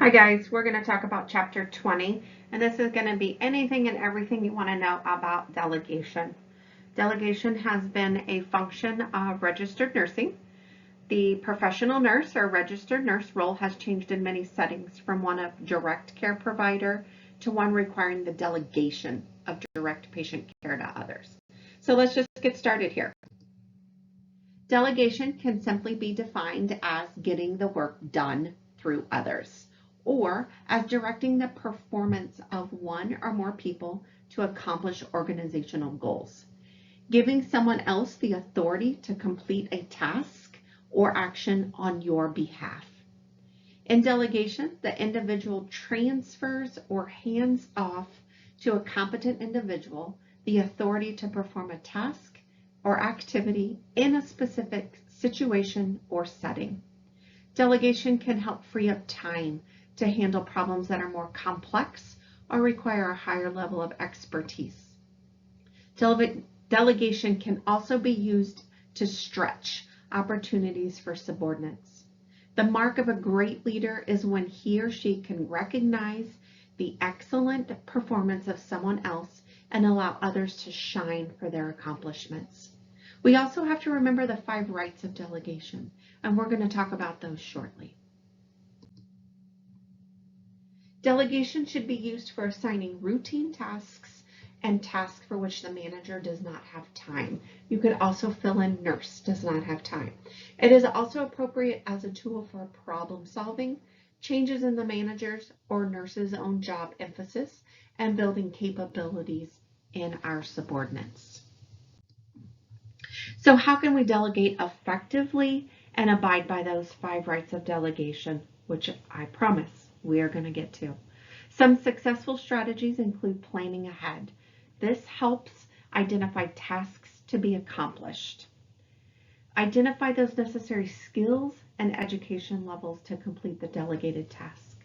Hi guys, we're going to talk about chapter 20, and this is going to be anything and everything you want to know about delegation. Delegation has been a function of registered nursing. The professional nurse or registered nurse role has changed in many settings, from one of direct care provider to one requiring the delegation of direct patient care to others. So let's just get started here. Delegation can simply be defined as getting the work done through others, or as directing the performance of one or more people to accomplish organizational goals. Giving someone else the authority to complete a task or action on your behalf. In delegation, the individual transfers or hands off to a competent individual the authority to perform a task or activity in a specific situation or setting. Delegation can help free up time to handle problems that are more complex or require a higher level of expertise. Delegation can also be used to stretch opportunities for subordinates. The mark of a great leader is when he or she can recognize the excellent performance of someone else and allow others to shine for their accomplishments. We also have to remember the 5 rights of delegation, and we're going to talk about those shortly. Delegation should be used for assigning routine tasks and tasks for which the manager does not have time. You could also fill in nurse does not have time. It is also appropriate as a tool for problem solving, changes in the manager's or nurse's own job emphasis, and building capabilities in our subordinates. So how can we delegate effectively and abide by those 5 rights of delegation, which I promise we are going to get to? Some successful strategies include planning ahead. This helps identify tasks to be accomplished. Identify those necessary skills and education levels to complete the delegated task.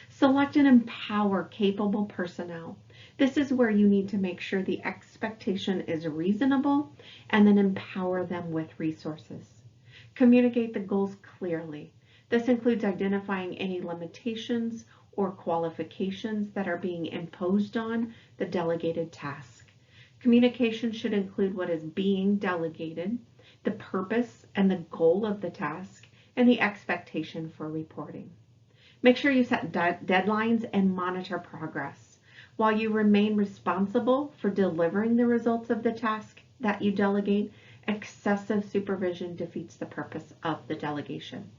Select and empower capable personnel. This is where you need to make sure the expectation is reasonable and then empower them with resources. Communicate the goals clearly. This includes identifying any limitations or qualifications that are being imposed on the delegated task. Communication should include what is being delegated, the purpose and the goal of the task, and the expectation for reporting. Make sure you set deadlines and monitor progress. While you remain responsible for delivering the results of the task that you delegate, excessive supervision defeats the purpose of the delegation.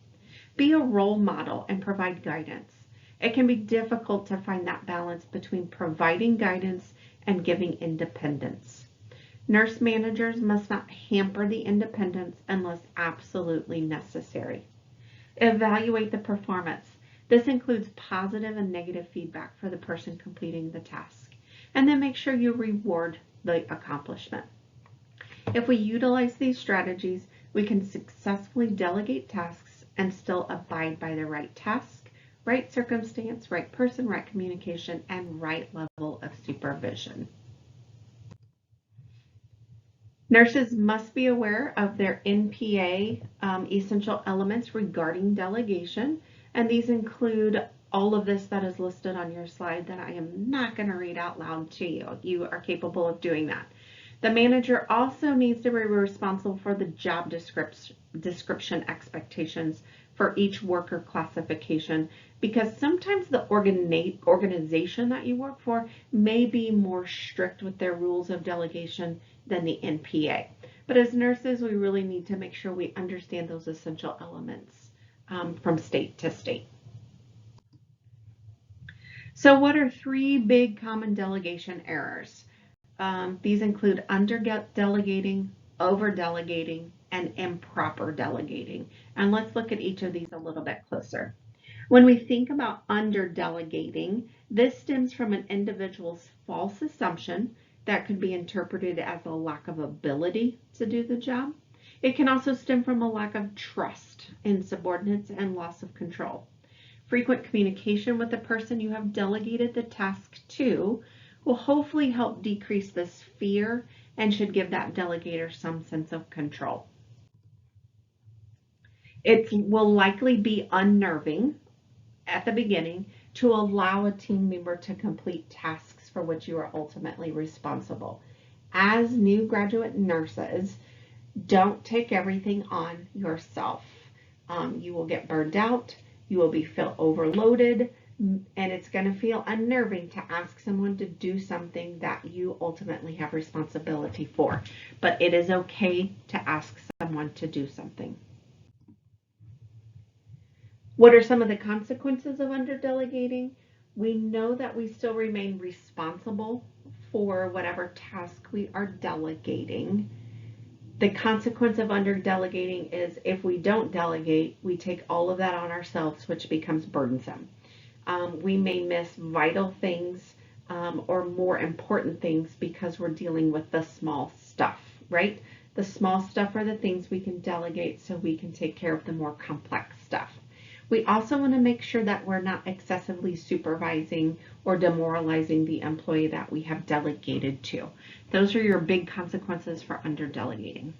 Be a role model and provide guidance. It can be difficult to find that balance between providing guidance and giving independence. Nurse managers must not hamper the independence unless absolutely necessary. Evaluate the performance. This includes positive and negative feedback for the person completing the task. And then make sure you reward the accomplishment. If we utilize these strategies, we can successfully delegate tasks and still abide by the right task, right circumstance, right person, right communication, and right level of supervision. Nurses must be aware of their NPA essential elements regarding delegation, and these include all of this that is listed on your slide that I am not going to read out loud to you. You are capable of doing that. The manager also needs to be responsible for the job description expectations for each worker classification, because sometimes the organization that you work for may be more strict with their rules of delegation than the NPA. But as nurses, we really need to make sure we understand those essential elements from state to state. So what are 3 big common delegation errors? These include under-delegating, over-delegating, and improper delegating. And let's look at each of these a little bit closer. When we think about under-delegating, this stems from an individual's false assumption that could be interpreted as a lack of ability to do the job. It can also stem from a lack of trust in subordinates and loss of control. Frequent communication with the person you have delegated the task to will hopefully help decrease this fear and should give that delegator some sense of control. It will likely be unnerving at the beginning to allow a team member to complete tasks for which you are ultimately responsible. As new graduate nurses, don't take everything on yourself. You will get burned out, you will feel overloaded, and it's going to feel unnerving to ask someone to do something that you ultimately have responsibility for. But it is okay to ask someone to do something. What are some of the consequences of underdelegating? We know that we still remain responsible for whatever task we are delegating. The consequence of underdelegating is if we don't delegate, we take all of that on ourselves, which becomes burdensome. We may miss vital things or more important things because we're dealing with the small stuff, right? The small stuff are the things we can delegate so we can take care of the more complex stuff. We also want to make sure that we're not excessively supervising or demoralizing the employee that we have delegated to. Those are your big consequences for underdelegating.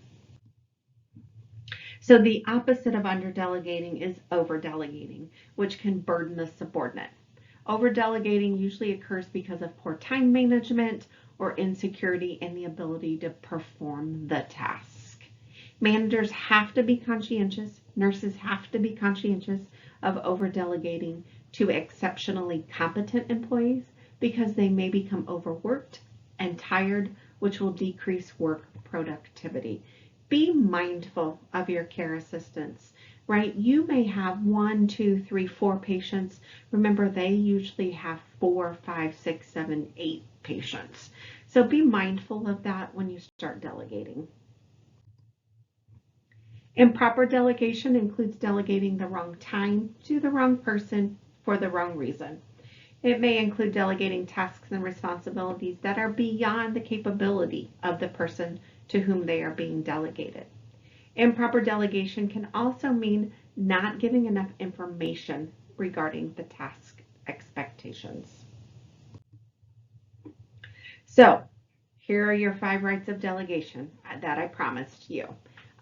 So the opposite of underdelegating is overdelegating, which can burden the subordinate. Overdelegating usually occurs because of poor time management or insecurity in the ability to perform the task. Managers have to be conscientious, nurses have to be conscientious of overdelegating to exceptionally competent employees because they may become overworked and tired, which will decrease work productivity. Be mindful of your care assistants, right? You may have 1, 2, 3, 4 patients. Remember, they usually have 4, 5, 6, 7, 8 patients. So be mindful of that when you start delegating. Improper delegation includes delegating the wrong time to the wrong person for the wrong reason. It may include delegating tasks and responsibilities that are beyond the capability of the person to whom they are being delegated. Improper delegation can also mean not giving enough information regarding the task expectations. So, here are your 5 rights of delegation that I promised you.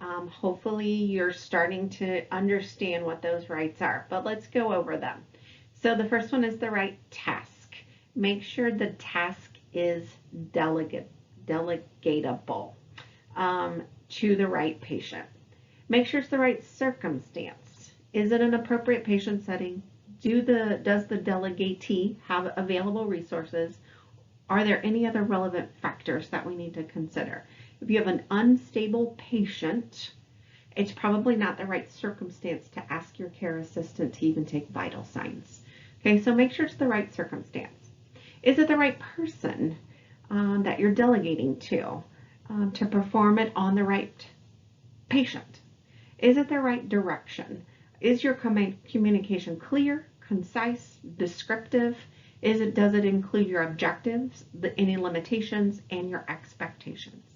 Hopefully you're starting to understand what those rights are, but let's go over them. So the first one is the right task. Make sure the task is delegatable to the right patient. Make sure it's the right circumstance. Is it an appropriate patient setting? Does the delegatee have available resources? Are there any other relevant factors that we need to consider? If you have an unstable patient, it's probably not the right circumstance to ask your care assistant to even take vital signs. Okay, so make sure it's the right circumstance. Is it the right person that you're delegating to perform it on the right patient? Is it the right direction? Is your communication clear, concise, descriptive? Does it include your objectives, any limitations, and your expectations?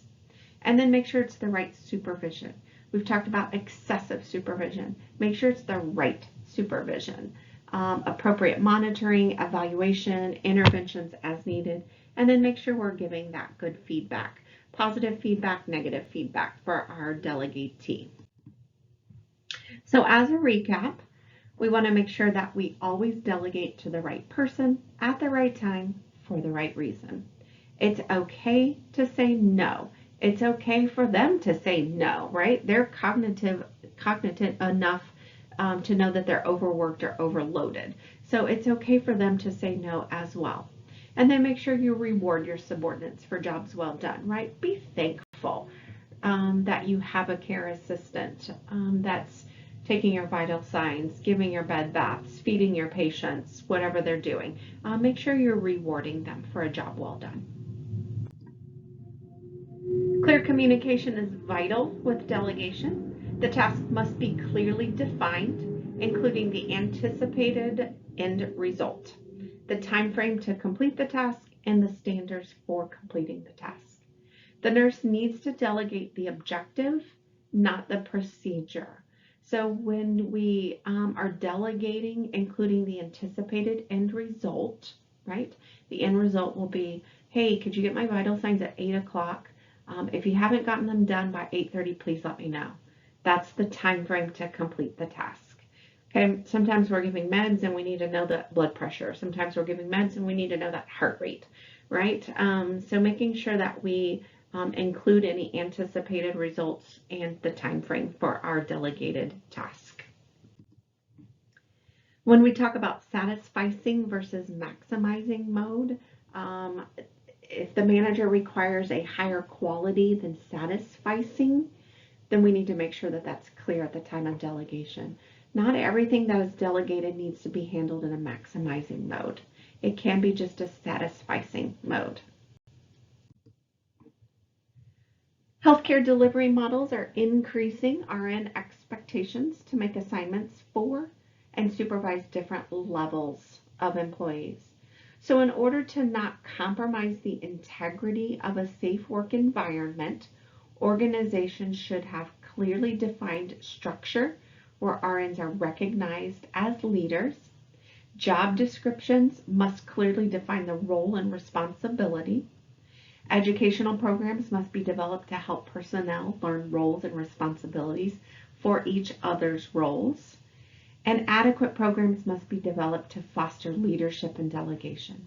And then make sure it's the right supervision. We've talked about excessive supervision. Make sure it's the right supervision. Appropriate monitoring, evaluation, interventions as needed, and then make sure we're giving that good feedback. Positive feedback, negative feedback for our delegatee. So as a recap, we want to make sure that we always delegate to the right person at the right time for the right reason. It's okay to say no. It's okay for them to say no, right? They're cognizant enough to know that they're overworked or overloaded. So it's okay for them to say no as well. And then make sure you reward your subordinates for jobs well done, right? Be thankful that you have a care assistant that's taking your vital signs, giving your bed baths, feeding your patients, whatever they're doing. Make sure you're rewarding them for a job well done. Clear communication is vital with delegation. The task must be clearly defined, including the anticipated end result, the time frame to complete the task, and the standards for completing the task. The nurse needs to delegate the objective, not the procedure. So when we are delegating, including the anticipated end result, right? The end result will be, hey, could you get my vital signs at 8 o'clock? If you haven't gotten them done by 8:30, please let me know. That's the time frame to complete the task. Okay, sometimes we're giving meds and we need to know the blood pressure. Sometimes we're giving meds and we need to know that heart rate, right? So making sure that we include any anticipated results and the time frame for our delegated task. When we talk about satisficing versus maximizing mode, um, if the manager requires a higher quality than satisficing, then we need to make sure that that's clear at the time of delegation. Not everything that is delegated needs to be handled in a maximizing mode. It can be just a satisficing mode. Healthcare delivery models are increasing RN expectations to make assignments for and supervise different levels of employees. So in order to not compromise the integrity of a safe work environment, organizations should have clearly defined structure where RNs are recognized as leaders. Job descriptions must clearly define the role and responsibility. Educational programs must be developed to help personnel learn roles and responsibilities for each other's roles. And adequate programs must be developed to foster leadership and delegation.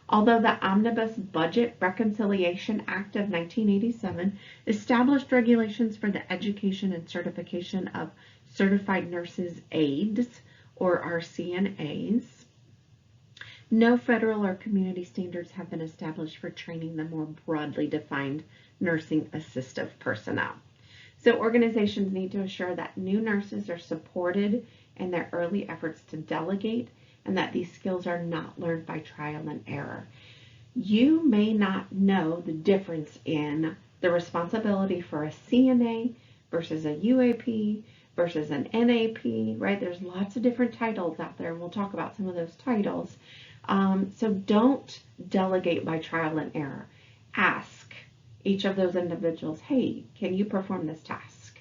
Although the Omnibus Budget Reconciliation Act of 1987 established regulations for the education and certification of certified nurses aides, or RCNAs, no federal or community standards have been established for training the more broadly defined nursing assistive personnel. So organizations need to assure that new nurses are supported in their early efforts to delegate and that these skills are not learned by trial and error. You may not know the difference in the responsibility for a CNA versus a UAP versus an NAP, right? There's lots of different titles out there, and we'll talk about some of those titles. So don't delegate by trial and error. Ask each of those individuals, hey, can you perform this task?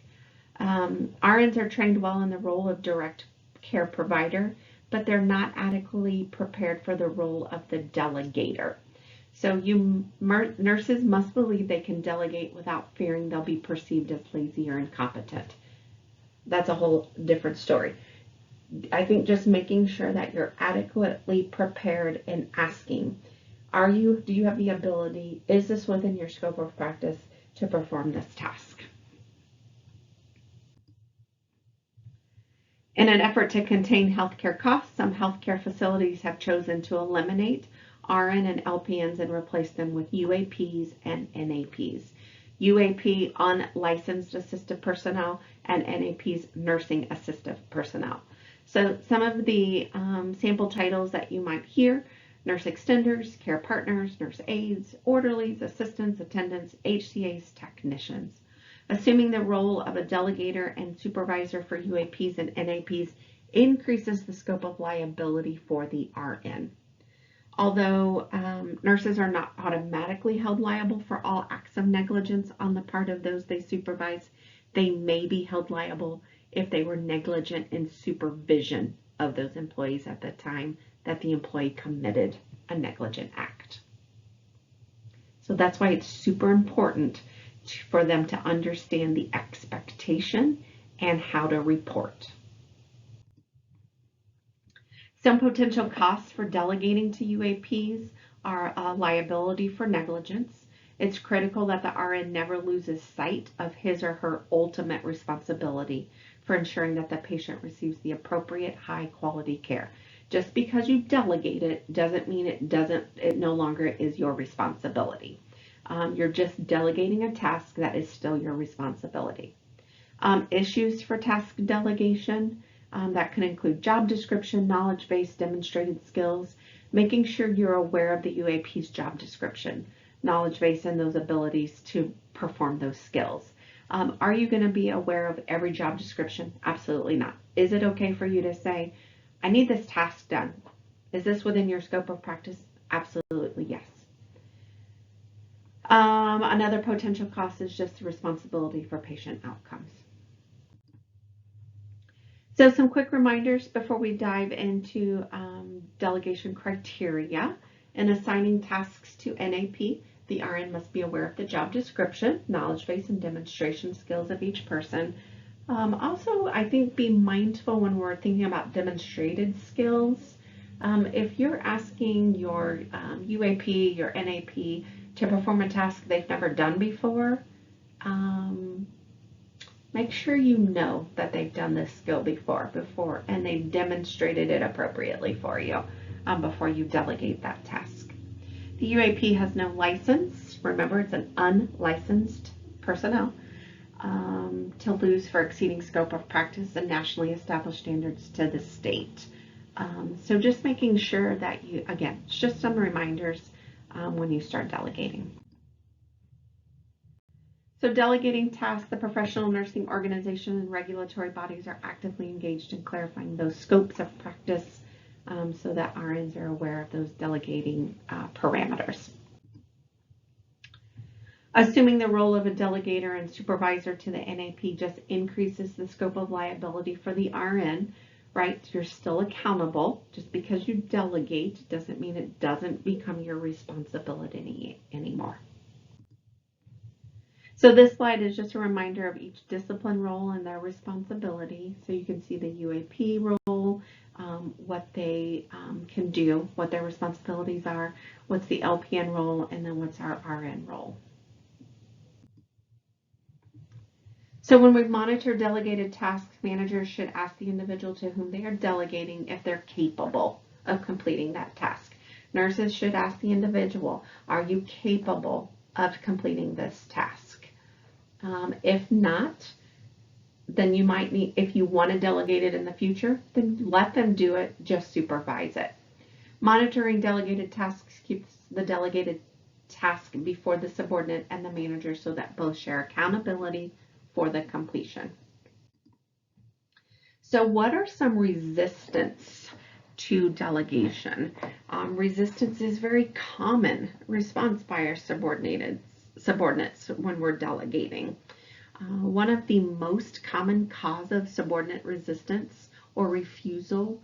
RNs are trained well in the role of direct care provider, but they're not adequately prepared for the role of the delegator. So nurses must believe they can delegate without fearing they'll be perceived as lazy or incompetent. That's a whole different story. I think just making sure that you're adequately prepared and asking, do you have the ability, is this within your scope of practice to perform this task? In an effort to contain healthcare costs, some healthcare facilities have chosen to eliminate RN and LPNs and replace them with UAPs and NAPs. UAP, unlicensed assistive personnel, and NAPs, nursing assistive personnel. So some of the sample titles that you might hear: nurse extenders, care partners, nurse aides, orderlies, assistants, attendants, HCAs, technicians. Assuming the role of a delegator and supervisor for UAPs and NAPs increases the scope of liability for the RN. Although nurses are not automatically held liable for all acts of negligence on the part of those they supervise, they may be held liable if they were negligent in supervision of those employees at the time that the employee committed a negligent act. So that's why it's super important for them to understand the expectation and how to report. Some potential costs for delegating to UAPs are liability for negligence. It's critical that the RN never loses sight of his or her ultimate responsibility for ensuring that the patient receives the appropriate high quality care. Just because you delegate it doesn't mean it no longer is your responsibility. You're just delegating a task that is still your responsibility. Issues for task delegation. That can include job description, knowledge base, demonstrated skills, making sure you're aware of the UAP's job description, knowledge base, and those abilities to perform those skills. Are you going to be aware of every job description? Absolutely not. Is it okay for you to say, I need this task done? Is this within your scope of practice? Absolutely yes. Another potential cost is just responsibility for patient outcomes. So some quick reminders before we dive into delegation criteria. In assigning tasks to NAP, the RN must be aware of the job description, knowledge base, and demonstration skills of each person, Also, I think be mindful when we're thinking about demonstrated skills. If you're asking your UAP, your NAP to perform a task they've never done before, make sure you know that they've done this skill before, and they've demonstrated it appropriately for you before you delegate that task. The UAP has no license. Remember, it's an unlicensed personnel to lose for exceeding scope of practice and nationally established standards to the state. So just making sure that you, again, it's just some reminders when you start delegating. So delegating tasks, the professional nursing organization and regulatory bodies are actively engaged in clarifying those scopes of practice so that RNs are aware of those delegating parameters. Assuming the role of a delegator and supervisor to the NAP just increases the scope of liability for the RN, right? You're still accountable. Just because you delegate doesn't mean it doesn't become your responsibility anymore. So this slide is just a reminder of each discipline role and their responsibility. So you can see the UAP role, what they can do, what their responsibilities are, what's the LPN role, and then what's our RN role. So when we monitor delegated tasks, managers should ask the individual to whom they are delegating if they're capable of completing that task. Nurses should ask the individual, are you capable of completing this task? If not, then you might need, if you want to delegate it in the future, then let them do it, just supervise it. Monitoring delegated tasks keeps the delegated task before the subordinate and the manager so that both share accountability for the completion. So what are some resistance to delegation? Resistance is very common response by our subordinates when we're delegating. One of the most common cause of subordinate resistance or refusal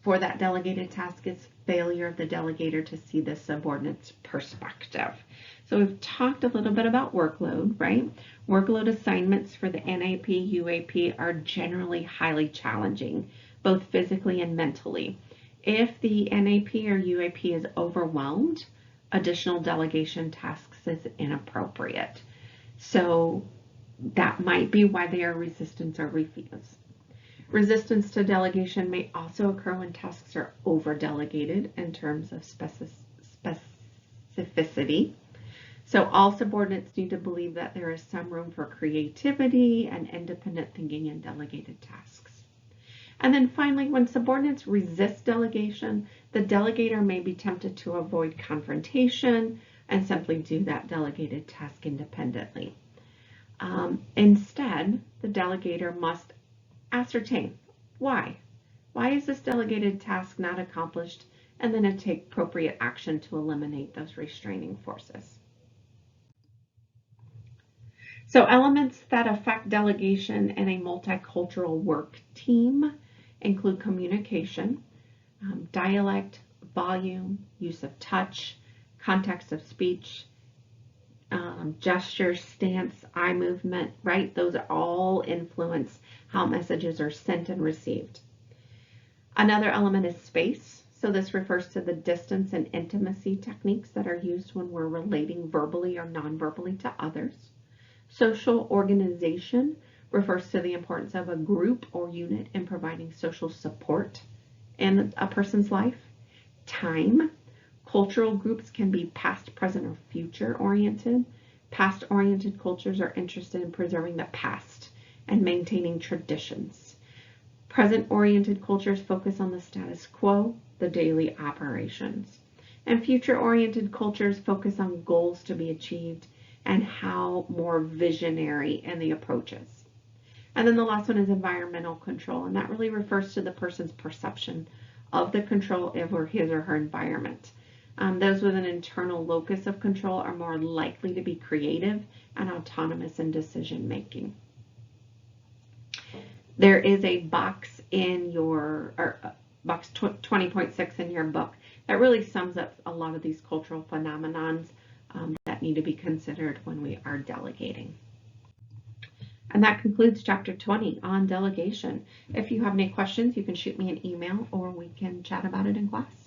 for that delegated task is failure of the delegator to see the subordinate's perspective. So we've talked a little bit about workload, right? Workload assignments for the NAP, UAP are generally highly challenging, both physically and mentally. If the NAP or UAP is overwhelmed, additional delegation tasks is inappropriate. So that might be why they are resistant or refuse. Resistance to delegation may also occur when tasks are over-delegated in terms of specificity. So all subordinates need to believe that there is some room for creativity and independent thinking in delegated tasks. And then finally, when subordinates resist delegation, the delegator may be tempted to avoid confrontation and simply do that delegated task independently. Instead, the delegator must ascertain why. Why is this delegated task not accomplished? And then take appropriate action to eliminate those restraining forces. So elements that affect delegation in a multicultural work team include communication, dialect, volume, use of touch, context of speech, gesture, stance, eye movement, right? Those all influence how messages are sent and received. Another element is space. So this refers to the distance and intimacy techniques that are used when we're relating verbally or non-verbally to others. Social organization refers to the importance of a group or unit in providing social support in a person's life. Time. Cultural groups can be past, present, or future oriented. Past-oriented cultures are interested in preserving the past and maintaining traditions. Present-oriented cultures focus on the status quo, the daily operations. And future-oriented cultures focus on goals to be achieved and how more visionary in the approaches. And then the last one is environmental control, and that really refers to the person's perception of the control over his or her environment. Those with an internal locus of control are more likely to be creative and autonomous in decision making. There is a box in your, box 20.6 in your book that really sums up a lot of these cultural phenomenons that need to be considered when we are delegating. And that concludes chapter 20 on delegation. If you have any questions, you can shoot me an email or we can chat about it in class.